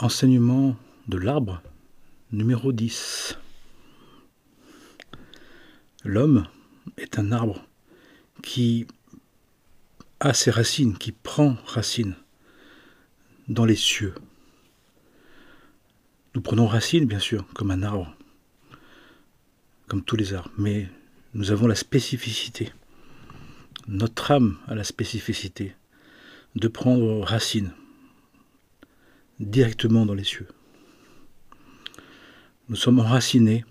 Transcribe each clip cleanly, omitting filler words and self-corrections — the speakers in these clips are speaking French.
Enseignement de l'arbre numéro 10. L'homme est un arbre qui a ses racines, qui prend racine dans les cieux. Nous prenons racine, bien sûr, comme un arbre, comme tous les arbres, mais nous avons la spécificité, notre âme a la spécificité de prendre racine directement dans les cieux. Nous sommes enracinés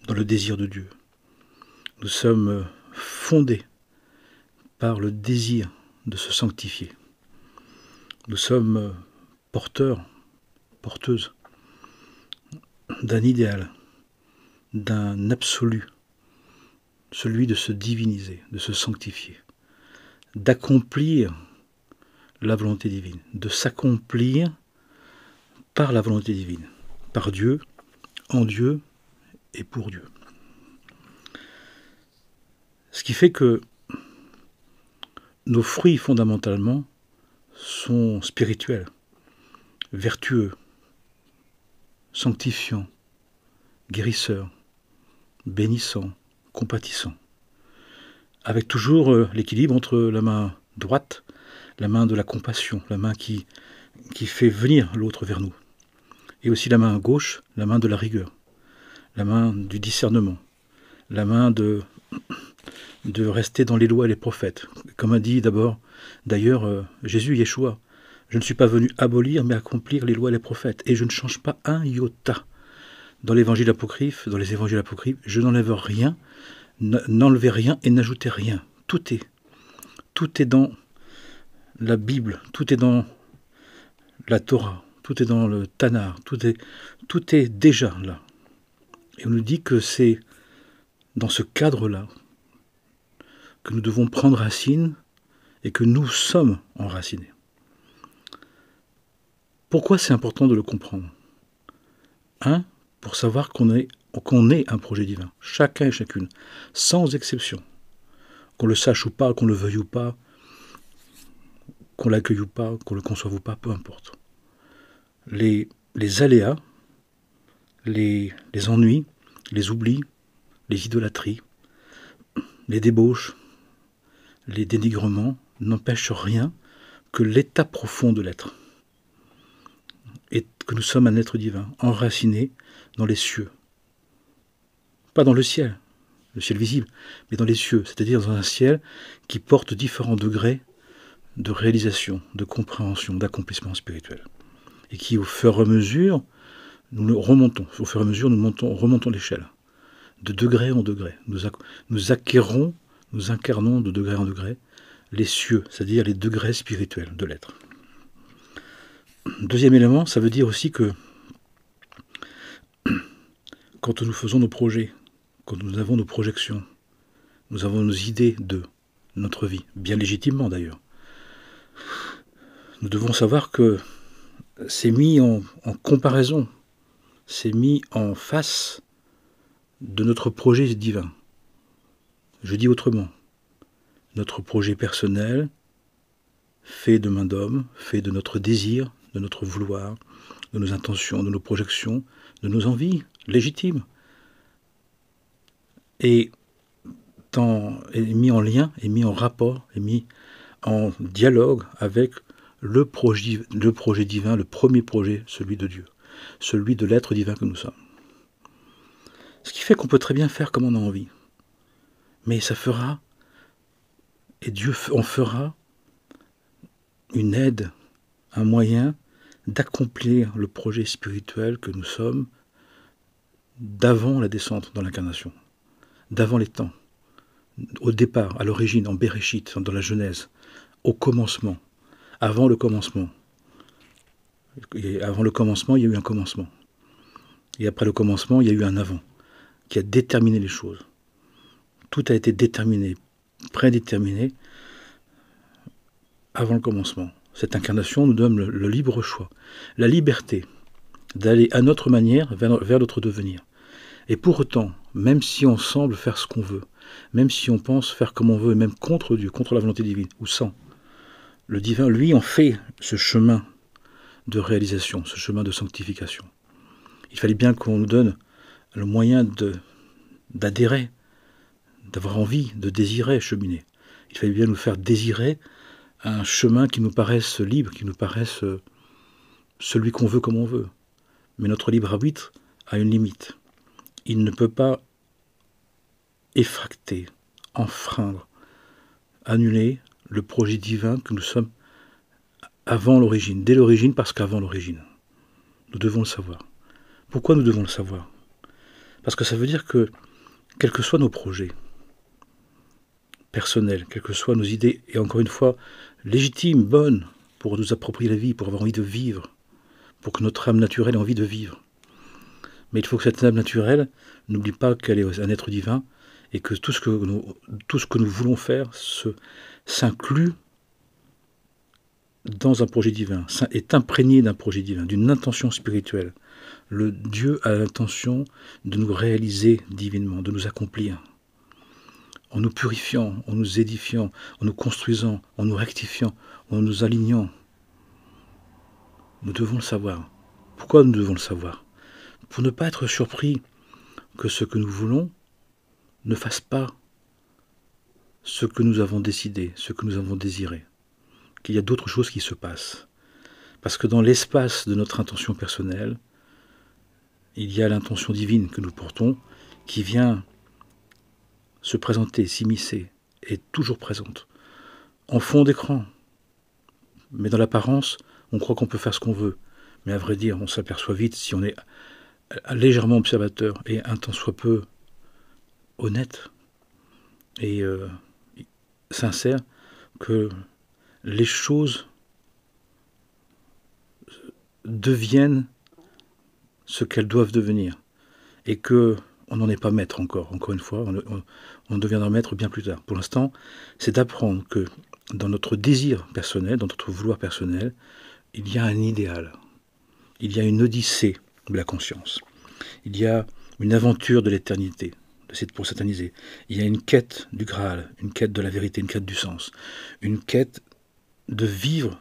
dans le désir de Dieu. Nous sommes fondés par le désir de se sanctifier. Nous sommes porteurs, porteuses d'un idéal, d'un absolu, celui de se diviniser, de se sanctifier, d'accomplir la volonté divine, de s'accomplir par la volonté divine, par Dieu, en Dieu et pour Dieu. Ce qui fait que nos fruits fondamentalement sont spirituels, vertueux, sanctifiants, guérisseurs, bénissants, compatissants, avec toujours l'équilibre entre la main droite, la main de la compassion, la main qui fait venir l'autre vers nous, et aussi la main gauche, la main de la rigueur, la main du discernement, la main de rester dans les lois et les prophètes. Comme a dit d'ailleurs Jésus, Yeshua, je ne suis pas venu abolir mais accomplir les lois et les prophètes, et je ne change pas un iota. Dans l'évangile apocryphe, dans les évangiles apocryphes, je n'enlève rien, n'enlevez rien et n'ajoutez rien. Tout est dans la Bible, tout est dans la Torah, tout est dans le Tanakh, tout est déjà là. Et on nous dit que c'est dans ce cadre-là que nous devons prendre racine et que nous sommes enracinés. Pourquoi c'est important de le comprendre? Pour savoir qu'on est un projet divin, chacun et chacune, sans exception. Qu'on le sache ou pas, qu'on le veuille ou pas, qu'on l'accueille ou pas, qu'on le conçoive ou pas, peu importe. Les aléas, les ennuis, les oublis, les idolâtries, les débauches, les dénigrements n'empêchent rien que l'état profond de l'être. Et que nous sommes un être divin, enraciné dans les cieux. Pas dans le ciel visible, mais dans les cieux, c'est-à-dire dans un ciel qui porte différents degrés de réalisation, de compréhension, d'accomplissement spirituel. Et qui, au fur et à mesure, nous remontons. Au fur et à mesure, nous remontons l'échelle. De degré en degré. Nous acquérons, nous incarnons de degré en degré les cieux, c'est-à-dire les degrés spirituels de l'être. Deuxième élément, ça veut dire aussi que quand nous faisons nos projets, quand nous avons nos projections, nous avons nos idées de notre vie, bien légitimement d'ailleurs, nous devons savoir que c'est mis en comparaison, c'est mis en face de notre projet divin. Je dis autrement, notre projet personnel, fait de main d'homme, fait de notre désir, de notre vouloir, de nos intentions, de nos projections, de nos envies légitimes, est mis en lien, est mis en rapport, est mis en dialogue avec le projet divin, le premier projet, celui de Dieu, celui de l'être divin que nous sommes. Ce qui fait qu'on peut très bien faire comme on a envie, mais ça fera, et Dieu en fera une aide, un moyen d'accomplir le projet spirituel que nous sommes d'avant la descente dans l'incarnation, d'avant les temps, au départ, à l'origine, en Béréchit, dans la Genèse, au commencement, avant le commencement. Et avant le commencement, il y a eu un commencement. Et après le commencement, il y a eu un avant, qui a déterminé les choses. Tout a été déterminé, prédéterminé, avant le commencement. Cette incarnation nous donne le libre choix, la liberté d'aller à notre manière vers notre devenir. Et pour autant, même si on semble faire ce qu'on veut, même si on pense faire comme on veut, et même contre Dieu, contre la volonté divine, ou sans, le divin, lui, en fait ce chemin de réalisation, ce chemin de sanctification. Il fallait bien qu'on nous donne le moyen d'adhérer, d'avoir envie, de désirer cheminer. Il fallait bien nous faire désirer un chemin qui nous paraisse libre, qui nous paraisse celui qu'on veut comme on veut. Mais notre libre arbitre a une limite. Il ne peut pas effracter, enfreindre, annuler le projet divin que nous sommes avant l'origine, dès l'origine parce qu'avant l'origine. Nous devons le savoir. Pourquoi nous devons le savoir? Parce que ça veut dire que, quels que soient nos projets personnels, quelles que soient nos idées, et encore une fois, légitimes, bonnes, pour nous approprier la vie, pour avoir envie de vivre, pour que notre âme naturelle ait envie de vivre. Mais il faut que cette âme naturelle n'oublie pas qu'elle est un être divin, et que tout ce que nous voulons faire s'inclut dans un projet divin, est imprégné d'un projet divin, d'une intention spirituelle. Le Dieu a l'intention de nous réaliser divinement, de nous accomplir. En nous purifiant, en nous édifiant, en nous construisant, en nous rectifiant, en nous alignant. Nous devons le savoir. Pourquoi nous devons le savoir? Pour ne pas être surpris que ce que nous voulons ne fasse pas ce que nous avons décidé, ce que nous avons désiré. Qu'il y a d'autres choses qui se passent. Parce que dans l'espace de notre intention personnelle, il y a l'intention divine que nous portons qui vient se présenter, s'immiscer, est toujours présente, en fond d'écran. Mais dans l'apparence, on croit qu'on peut faire ce qu'on veut. Mais à vrai dire, on s'aperçoit vite, si on est légèrement observateur et un tant soit peu honnête et sincère, que les choses deviennent ce qu'elles doivent devenir et que on n'en est pas maître encore une fois, on deviendra maître bien plus tard. Pour l'instant, c'est d'apprendre que dans notre désir personnel, dans notre vouloir personnel, il y a un idéal, il y a une odyssée de la conscience, il y a une aventure de l'éternité, pour s'éterniser, il y a une quête du Graal, une quête de la vérité, une quête du sens, une quête de vivre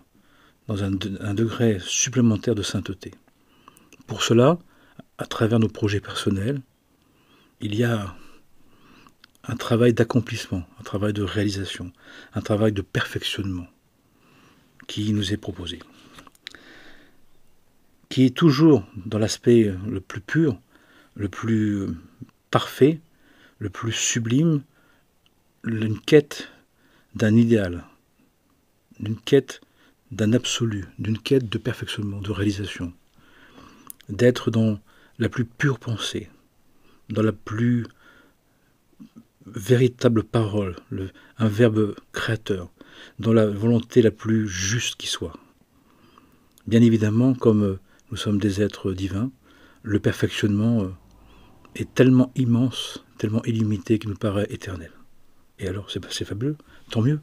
dans un degré supplémentaire de sainteté. Pour cela, à travers nos projets personnels, il y a un travail d'accomplissement, un travail de réalisation, un travail de perfectionnement qui nous est proposé, qui est toujours dans l'aspect le plus pur, le plus parfait, le plus sublime, une quête d'un idéal, d'une quête d'un absolu, d'une quête de perfectionnement, de réalisation, d'être dans la plus pure pensée, dans la plus véritable parole, un verbe créateur, dans la volonté la plus juste qui soit. Bien évidemment, comme nous sommes des êtres divins, le perfectionnement est tellement immense, tellement illimité qu'il nous paraît éternel. Et alors, c'est fabuleux, tant mieux.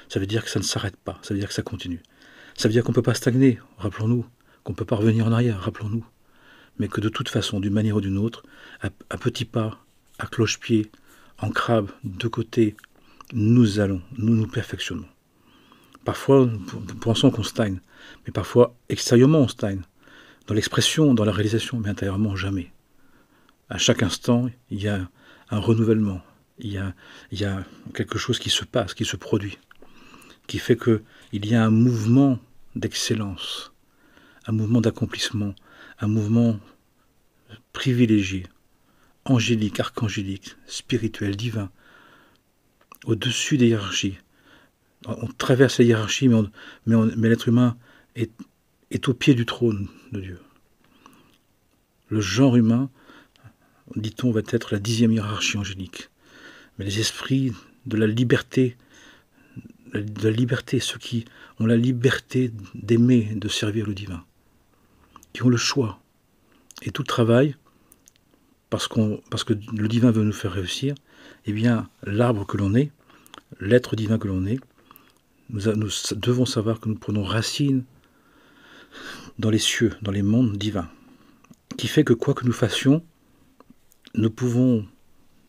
Ça veut dire que ça ne s'arrête pas, ça veut dire que ça continue. Ça veut dire qu'on ne peut pas stagner, rappelons-nous, qu'on ne peut pas revenir en arrière, rappelons-nous. Mais que de toute façon, d'une manière ou d'une autre, à petits pas, à cloche-pied, en crabe, de côté, nous nous perfectionnons. Parfois, nous pensons qu'on stagne, mais parfois, extérieurement, on stagne. Dans l'expression, dans la réalisation, mais intérieurement, jamais. À chaque instant, il y a un renouvellement, il y a quelque chose qui se passe, qui se produit, qui fait qu'il y a un mouvement d'excellence, un mouvement d'accomplissement, un mouvement privilégié, angélique, archangélique, spirituel, divin, au-dessus des hiérarchies. On traverse les hiérarchies, mais l'être humain est au pied du trône de Dieu. Le genre humain, dit-on, va être la 10e hiérarchie angélique. Mais les esprits de la liberté, ceux qui ont la liberté d'aimer, de servir le divin, qui ont le choix, et tout travail, parce que le divin veut nous faire réussir, eh bien, l'arbre que l'on est, l'être divin que l'on est, nous devons savoir que nous prenons racine dans les cieux, dans les mondes divins, qui fait que quoi que nous fassions, nous pouvons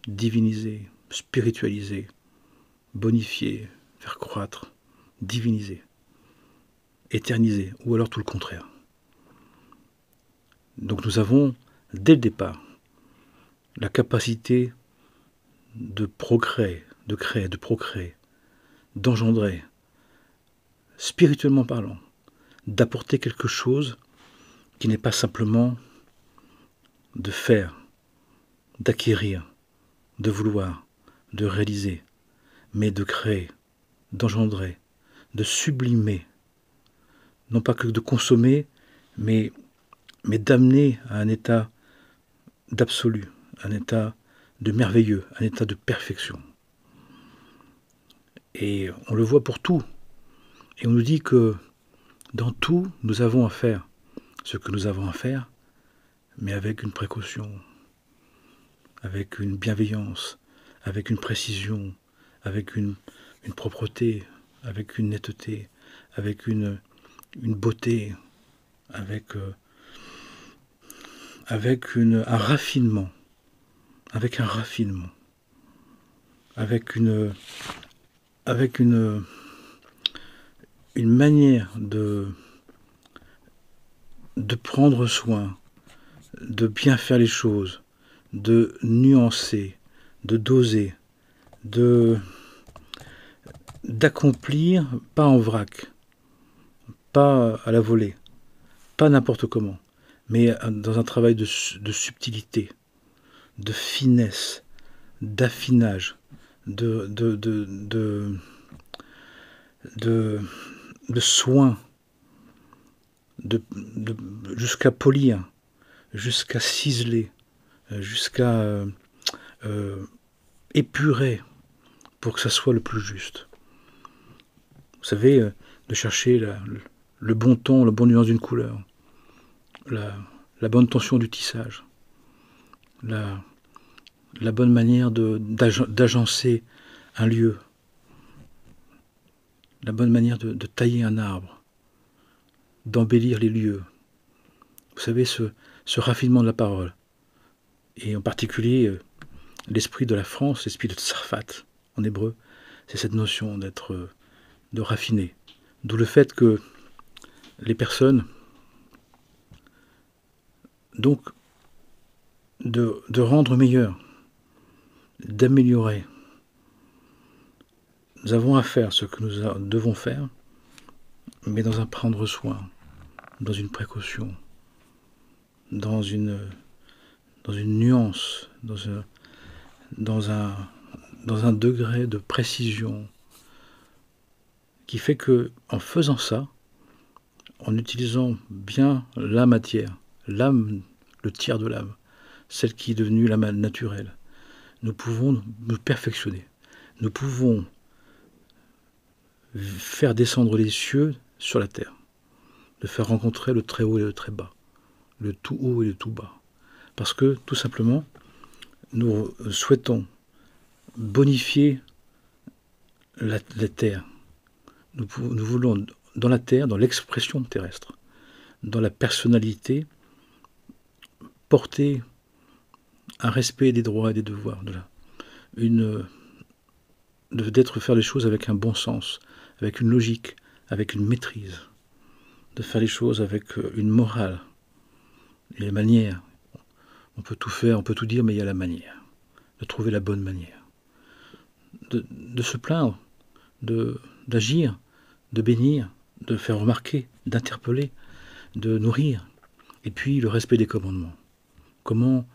diviniser, spiritualiser, bonifier, faire croître, diviniser, éterniser, ou alors tout le contraire. Donc nous avons, dès le départ, la capacité de progrès, de créer, de procréer, d'engendrer, spirituellement parlant, d'apporter quelque chose qui n'est pas simplement de faire, d'acquérir, de vouloir, de réaliser, mais de créer, d'engendrer, de sublimer, non pas que de consommer, mais d'amener à un état d'absolu, un état de merveilleux, un état de perfection. Et on le voit pour tout. Et on nous dit que dans tout, nous avons à faire ce que nous avons à faire, mais avec une précaution, avec une bienveillance, avec une précision, avec une propreté, avec une netteté, avec une beauté, avec un raffinement, avec une manière de prendre soin, de bien faire les choses, de nuancer, de doser, d'accomplir, pas en vrac, pas à la volée, pas n'importe comment, mais dans un travail de subtilité, de finesse, d'affinage, de soin, jusqu'à polir, jusqu'à ciseler, jusqu'à épurer pour que ça soit le plus juste. Vous savez, de chercher le bon ton, le bon nuance d'une couleur, la bonne tension du tissage, la bonne manière d'agencer un lieu, la bonne manière de tailler un arbre, d'embellir les lieux. Vous savez, ce raffinement de la parole, et en particulier l'esprit de la France, l'esprit de Tsarfat en hébreu, c'est cette notion de raffiner. D'où le fait que les personnes, donc, de rendre meilleur, d'améliorer. Nous avons à faire ce que nous devons faire, mais dans un prendre soin, dans une précaution, dans une nuance, dans un degré de précision qui fait que, en faisant ça, en utilisant bien la matière, l'âme, le tiers de l'âme, celle qui est devenue l'âme naturelle, nous pouvons nous perfectionner. Nous pouvons faire descendre les cieux sur la terre, de faire rencontrer le très haut et le très bas, le tout haut et le tout bas. Parce que, tout simplement, nous souhaitons bonifier la terre. Nous voulons, dans la terre, dans l'expression terrestre, dans la personnalité, porter un respect des droits et des devoirs, faire les choses avec un bon sens, avec une logique, avec une maîtrise, de faire les choses avec une morale, et les manières. On peut tout faire, on peut tout dire, mais il y a la manière, de trouver la bonne manière, de se plaindre, d'agir, de bénir, de faire remarquer, d'interpeller, de nourrir, et puis le respect des commandements. Comment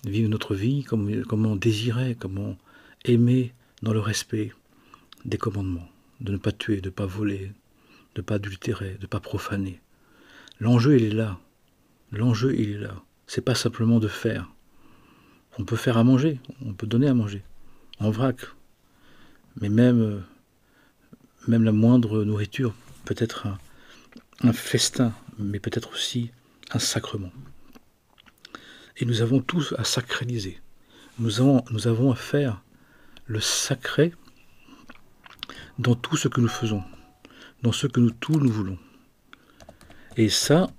vivre notre vie, comment désirer, comment aimer dans le respect des commandements, de ne pas tuer, de ne pas voler, de ne pas adultérer, de ne pas profaner. L'enjeu, il est là. L'enjeu, il est là. C'est pas simplement de faire. On peut faire à manger, on peut donner à manger, en vrac. Mais même la moindre nourriture peut être un festin, mais peut-être aussi un sacrement. Et nous avons tous à sacraliser. Nous avons à faire le sacré dans tout ce que nous faisons, dans ce que nous voulons. Et ça,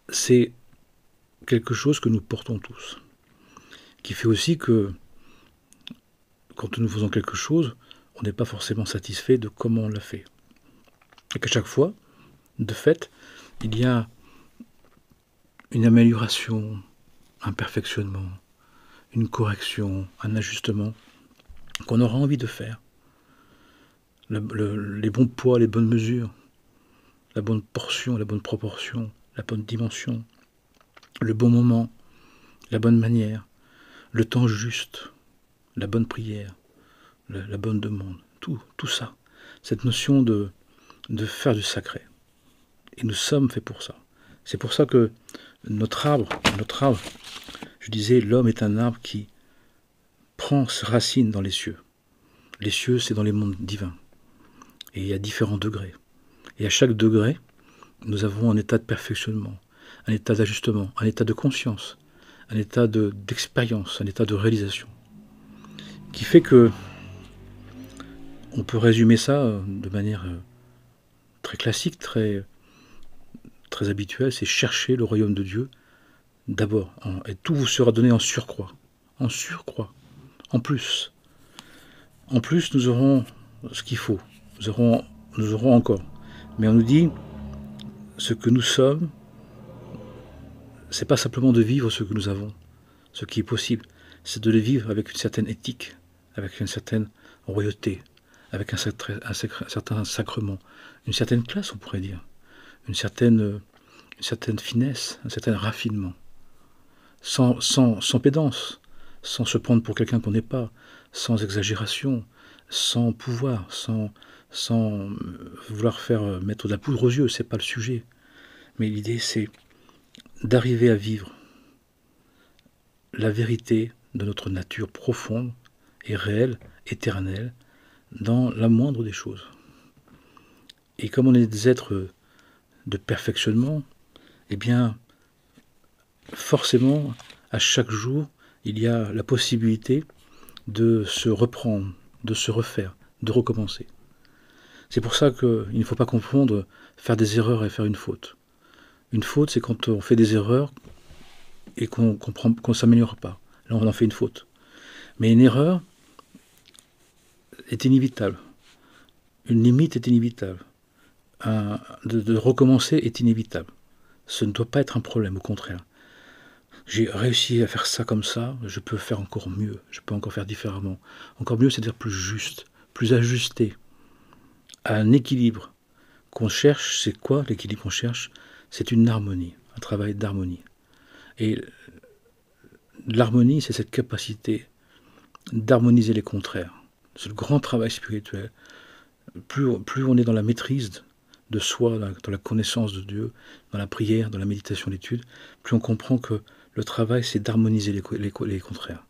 c'est quelque chose que nous portons tous, qui fait aussi que quand nous faisons quelque chose, on n'est pas forcément satisfait de comment on l'a fait. Et qu'à chaque fois, de fait, il y a une amélioration, un perfectionnement, une correction, un ajustement qu'on aura envie de faire. Les bons poids, les bonnes mesures, la bonne portion, la bonne proportion, la bonne dimension, le bon moment, la bonne manière, le temps juste, la bonne prière, la bonne demande, tout ça. Cette notion de faire du sacré. Et nous sommes faits pour ça. C'est pour ça que notre arbre, je disais, l'homme est un arbre qui prend ses racines dans les cieux. Les cieux, c'est dans les mondes divins. Et il y a différents degrés. Et à chaque degré, nous avons un état de perfectionnement, un état d'ajustement, un état de conscience, un état d'expérience, un état de réalisation. Qui fait que on peut résumer ça de manière très classique, très habituelle, c'est chercher le royaume de Dieu d'abord. Et tout vous sera donné en surcroît. En surcroît. En plus. En plus, nous aurons ce qu'il faut. Nous aurons encore. Mais on nous dit, ce que nous sommes, c'est pas simplement de vivre ce que nous avons, ce qui est possible. C'est de le vivre avec une certaine éthique, avec une certaine royauté, avec un certain sacrement, une certaine classe, on pourrait dire, une certaine finesse, un certain raffinement, sans pédance, sans se prendre pour quelqu'un qu'on n'est pas, sans exagération, sans pouvoir, sans vouloir faire mettre de la poudre aux yeux, c'est pas le sujet. Mais l'idée, c'est d'arriver à vivre la vérité de notre nature profonde et réelle, éternelle, dans la moindre des choses. Et comme on est des êtres de perfectionnement, eh bien, forcément, à chaque jour, il y a la possibilité de se reprendre, de se refaire, de recommencer. C'est pour ça qu'il ne faut pas confondre faire des erreurs et faire une faute. Une faute, c'est quand on fait des erreurs et qu'on ne s'améliore pas. Là, on en fait une faute. Mais une erreur est inévitable. Une limite est inévitable. De recommencer est inévitable. Ce ne doit pas être un problème, au contraire. J'ai réussi à faire ça comme ça, je peux faire encore mieux, je peux encore faire différemment. Encore mieux, c'est-à-dire plus juste, plus ajusté à un équilibre qu'on cherche. C'est quoi l'équilibre qu'on cherche? C'est une harmonie, un travail d'harmonie. Et l'harmonie, c'est cette capacité d'harmoniser les contraires. C'est le grand travail spirituel. Plus on est dans la maîtrise de soi, dans la connaissance de Dieu, dans la prière, dans la méditation, l'étude, plus on comprend que le travail, c'est d'harmoniser les contraires.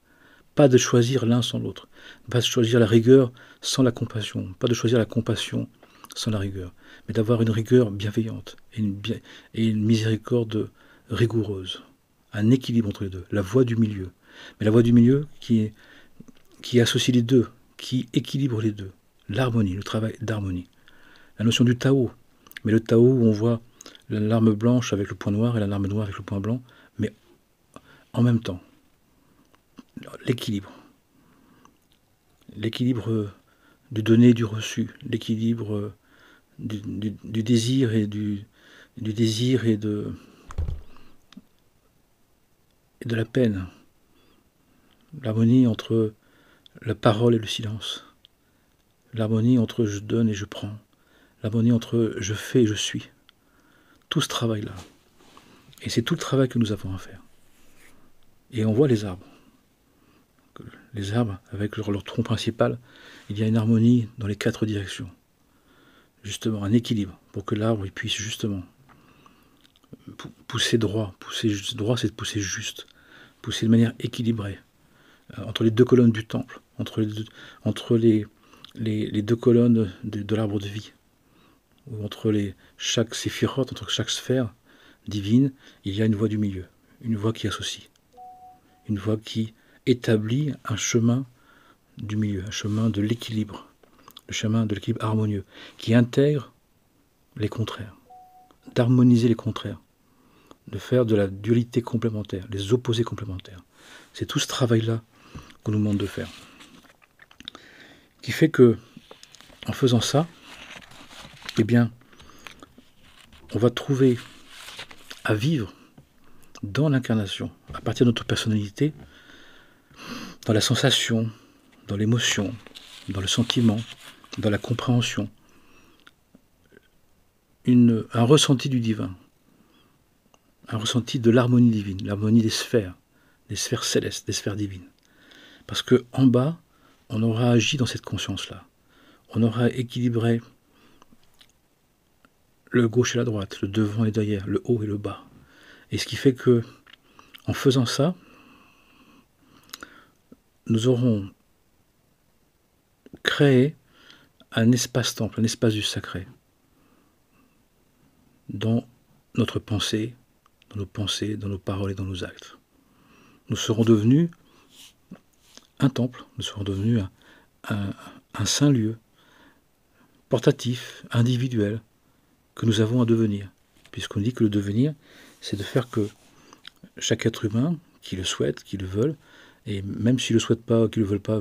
Pas de choisir l'un sans l'autre. Pas de choisir la rigueur sans la compassion. Pas de choisir la compassion sans la rigueur. Mais d'avoir une rigueur bienveillante et une miséricorde rigoureuse. Un équilibre entre les deux. La voie du milieu. Mais la voie du milieu qui associe les deux, qui équilibre les deux. L'harmonie, le travail d'harmonie. La notion du Tao. Mais le Tao où on voit la larme blanche avec le point noir et la larme noire avec le point blanc, mais en même temps. L'équilibre. L'équilibre du donné et du reçu. L'équilibre du désir et de la peine. L'harmonie entre la parole et le silence. L'harmonie entre je donne et je prends. L'harmonie entre je fais et je suis. Tout ce travail-là. Et c'est tout le travail que nous avons à faire. Et on voit les arbres. Les arbres, avec leur tronc principal, il y a une harmonie dans les 4 directions. Justement, un équilibre, pour que l'arbre puisse justement pousser droit. Pousser droit, c'est de pousser juste. Pousser de manière équilibrée. Entre les 2 colonnes du temple. Entre les 2 colonnes de l'arbre de vie. Ou entre chaque séphirote, entre chaque sphère divine, il y a une voie du milieu. Une voie qui associe. Une voie qui établit un chemin du milieu, un chemin de l'équilibre, le chemin de l'équilibre harmonieux, qui intègre les contraires, d'harmoniser les contraires, de faire de la dualité complémentaire, les opposés complémentaires. C'est tout ce travail-là qu'on nous demande de faire. Qui fait que, en faisant ça, eh bien, on va trouver à vivre dans l'incarnation, à partir de notre personnalité, dans la sensation, dans l'émotion, dans le sentiment, dans la compréhension, un ressenti du divin, un ressenti de l'harmonie divine, l'harmonie des sphères célestes, des sphères divines. Parce que en bas, on aura agi dans cette conscience-là. On aura équilibré le gauche et la droite, le devant et derrière, le haut et le bas. Et ce qui fait que, en faisant ça, nous aurons créé un espace-temple, un espace du sacré, dans notre pensée, dans nos paroles et dans nos actes. Nous serons devenus un temple, nous serons devenus un saint lieu, portatif, individuel, que nous avons à devenir. Puisqu'on dit que le devenir, c'est de faire que chaque être humain, qui le souhaite, qui le veut, et même s'il ne le souhaite pas, qu'il ne le veut pas,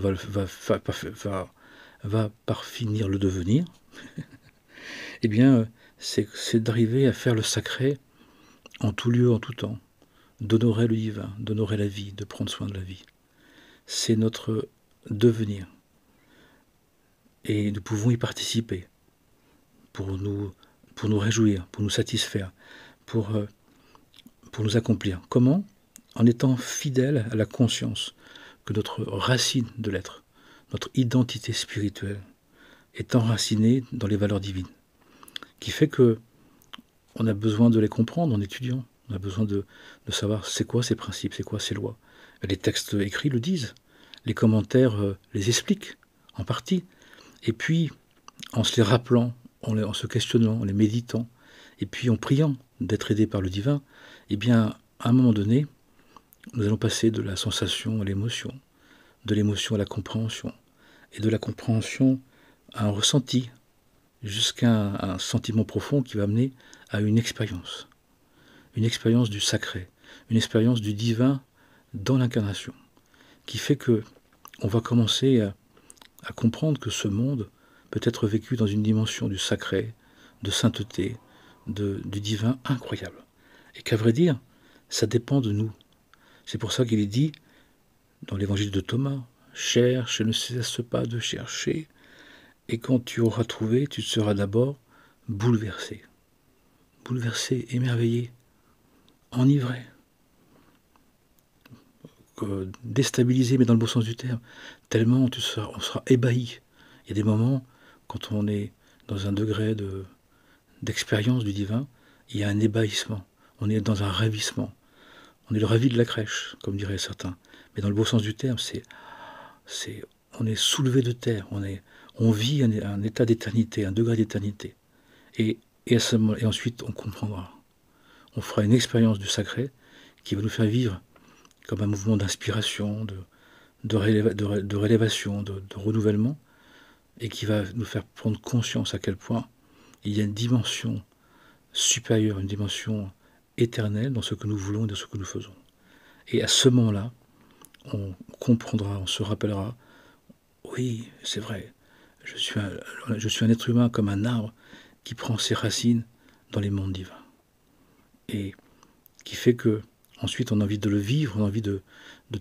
va par finir le devenir, eh bien, c'est d'arriver à faire le sacré en tout lieu, en tout temps, d'honorer le divin, d'honorer la vie, de prendre soin de la vie. C'est notre devenir. Et nous pouvons y participer pour nous réjouir, pour nous satisfaire, pour nous accomplir. Comment? En étant fidèle à la conscience que notre racine de l'être, notre identité spirituelle, est enracinée dans les valeurs divines, qui fait que on a besoin de les comprendre en étudiant, on a besoin de savoir c'est quoi ces principes, c'est quoi ces lois. Les textes écrits le disent, les commentaires les expliquent en partie, et puis en se les rappelant, en se questionnant, en les méditant, et puis en priant d'être aidé par le divin, eh bien, à un moment donné, nous allons passer de la sensation à l'émotion, de l'émotion à la compréhension, et de la compréhension à un ressenti, jusqu'à un sentiment profond qui va amener à une expérience du sacré, une expérience du divin dans l'incarnation, qui fait que on va commencer à comprendre que ce monde peut être vécu dans une dimension du sacré, de sainteté, du divin incroyable. Et qu'à vrai dire, ça dépend de nous. C'est pour ça qu'il est dit dans l'évangile de Thomas, « Cherche et ne cesse pas de chercher, et quand tu auras trouvé, tu seras d'abord bouleversé. » Bouleversé, émerveillé, enivré, déstabilisé, mais dans le bon sens du terme, tellement on sera ébahi. Il y a des moments, quand on est dans un degré d'expérience du divin, il y a un ébahissement, on est dans un ravissement. On est le ravi de la crèche, comme diraient certains. Mais dans le beau sens du terme, on est soulevé de terre, on vit un état d'éternité, un degré d'éternité. Et ensuite, on comprendra. On fera une expérience du sacré qui va nous faire vivre comme un mouvement d'inspiration, de rélévation, de renouvellement, et qui va nous faire prendre conscience à quel point il y a une dimension supérieure, une dimension éternelle dans ce que nous voulons et dans ce que nous faisons. Et à ce moment-là, on comprendra, on se rappellera, oui, c'est vrai, je suis un être humain comme un arbre qui prend ses racines dans les mondes divins. Et qui fait que ensuite on a envie de le vivre, on a envie de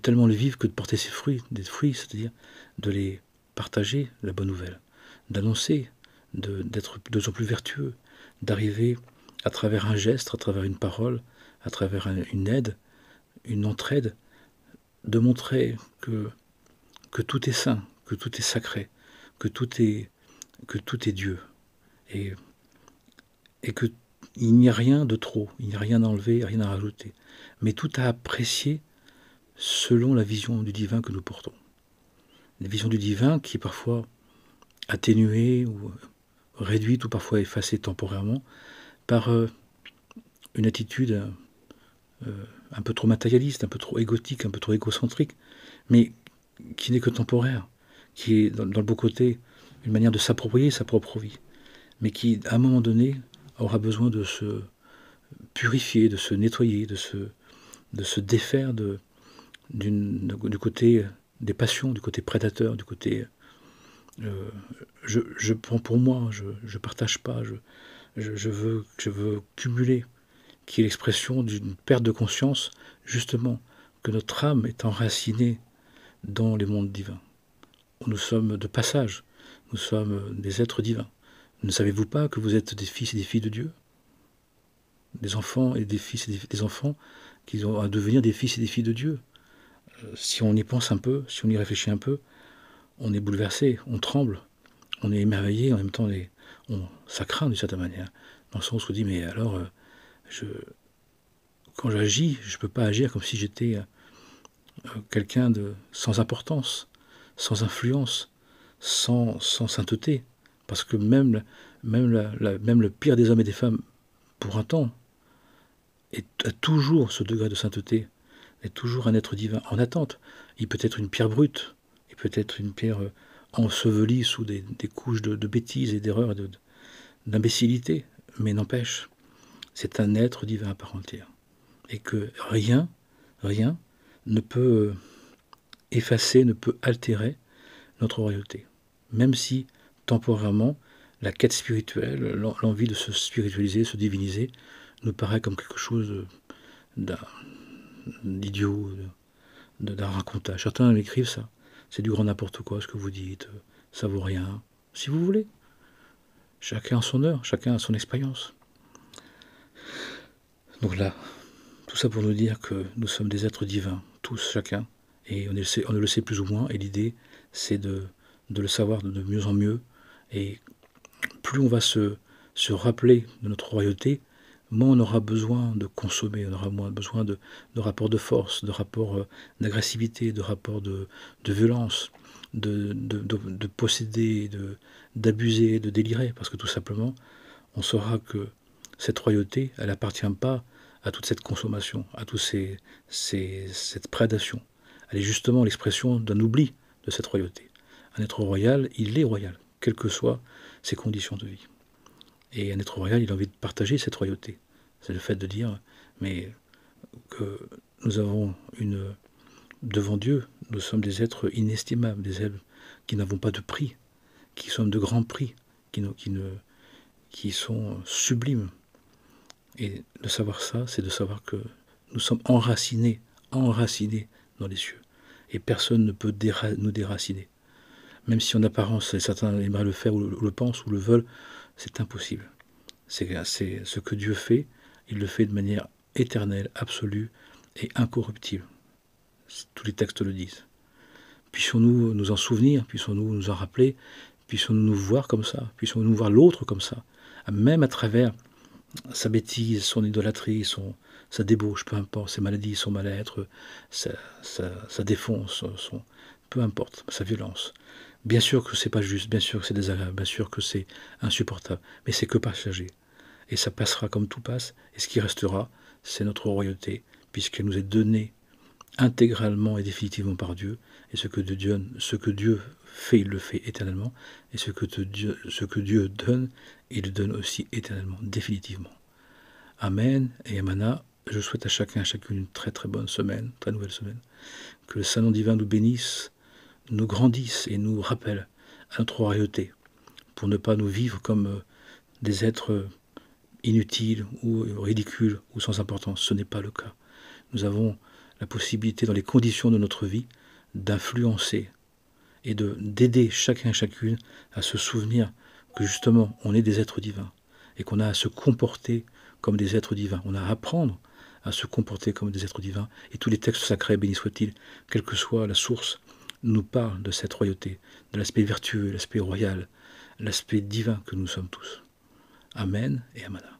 tellement le vivre que de porter ses fruits, c'est-à-dire de les partager, la bonne nouvelle, d'annoncer, d'être de plus en plus vertueux, d'arriver à travers un geste, à travers une parole, à travers une aide, une entraide, de montrer que tout est saint, que tout est sacré, que tout est Dieu, et qu'il n'y a rien de trop, il n'y a rien à enlever, rien à rajouter, mais tout à apprécier selon la vision du divin que nous portons. La vision du divin qui est parfois atténuée ou réduite ou parfois effacée temporairement par une attitude un peu trop matérialiste, un peu trop égotique, un peu trop égocentrique, mais qui n'est que temporaire, qui est dans le beau côté une manière de s'approprier sa propre vie, mais qui, à un moment donné, aura besoin de se purifier, de se nettoyer, de se défaire du côté des passions, du côté prédateur, du côté je prends pour moi, je partage pas, je veux cumuler, qui est l'expression d'une perte de conscience, justement, que notre âme est enracinée dans les mondes divins. Nous sommes de passage, nous sommes des êtres divins. Ne savez-vous pas que vous êtes des fils et des filles de Dieu? Des enfants et des fils et des enfants qui ont à devenir des fils et des filles de Dieu. Si on y pense un peu, si on y réfléchit un peu, on est bouleversé, on tremble, on est émerveillé, en même temps ça craint d'une certaine manière. Dans le sens où on dit, mais alors, quand j'agis, je ne peux pas agir comme si j'étais quelqu'un de sans importance, sans influence, sans sainteté. Parce que même le pire des hommes et des femmes, pour un temps, a toujours ce degré de sainteté, est toujours un être divin en attente. Il peut être une pierre brute, il peut être une pierre ensevelie sous des couches de bêtises et d'erreurs et d'imbécilité, mais n'empêche, c'est un être divin à part entière. Et que rien ne peut effacer, ne peut altérer notre royauté. Même si, temporairement, la quête spirituelle, l'envie de se spiritualiser, se diviniser, nous paraît comme quelque chose d'idiot, d'un racontage. Certains m'écrivent ça. C'est du grand n'importe quoi ce que vous dites, ça vaut rien. Si vous voulez. Chacun a son heure, chacun a son expérience. Donc là, tout ça pour nous dire que nous sommes des êtres divins, tous, chacun, et on le sait plus ou moins, et l'idée, c'est de le savoir de mieux en mieux, et plus on va se rappeler de notre royauté, moins on aura besoin de consommer, on aura moins besoin de rapports de force, de rapports d'agressivité, de rapports de violence, de posséder, d'abuser, de délirer, parce que tout simplement, on saura que cette royauté, elle n'appartient pas à toute cette consommation, à toute cette prédation. Elle est justement l'expression d'un oubli de cette royauté. Un être royal, il est royal, quelles que soient ses conditions de vie. Et un être royal, il a envie de partager cette royauté. C'est le fait de dire, mais que nous avons devant Dieu, nous sommes des êtres inestimables, des êtres qui n'avons pas de prix, qui sommes de grands prix, qui sont sublimes. Et de savoir ça, c'est de savoir que nous sommes enracinés dans les cieux. Et personne ne peut nous déraciner. Même si en apparence, certains aimeraient le faire, ou le pensent, ou le veulent, c'est impossible. C'est ce que Dieu fait, il le fait de manière éternelle, absolue et incorruptible. Tous les textes le disent. Puissions-nous nous en souvenir, puissions-nous nous en rappeler, puissions-nous nous voir comme ça, puissions-nous voir l'autre comme ça, même à travers sa bêtise, son idolâtrie, sa débauche, peu importe, ses maladies, son mal-être, sa défonce, peu importe, sa violence. Bien sûr que c'est pas juste, bien sûr que c'est désagréable, bien sûr que c'est insupportable, mais c'est que passager. Et ça passera comme tout passe, et ce qui restera, c'est notre royauté, puisqu'elle nous est donnée intégralement et définitivement par Dieu, et ce que Dieu fait, il le fait éternellement, et ce que Dieu donne, il le donne aussi éternellement, définitivement. Amen et Amana. Je souhaite à chacun et à chacune une très très bonne semaine, très nouvelle semaine. Que le Saint-Nom divin nous bénisse, nous grandisse et nous rappelle à notre royauté, pour ne pas nous vivre comme des êtres inutiles ou ridicules ou sans importance. Ce n'est pas le cas. Nous avons la possibilité, dans les conditions de notre vie, d'influencer et d'aider chacun et chacune à se souvenir que justement on est des êtres divins et qu'on a à se comporter comme des êtres divins. On a à apprendre à se comporter comme des êtres divins, et tous les textes sacrés, bénis soient-ils, quelle que soit la source, nous parlent de cette royauté, de l'aspect vertueux, l'aspect royal, l'aspect divin que nous sommes tous. Amen et Amana.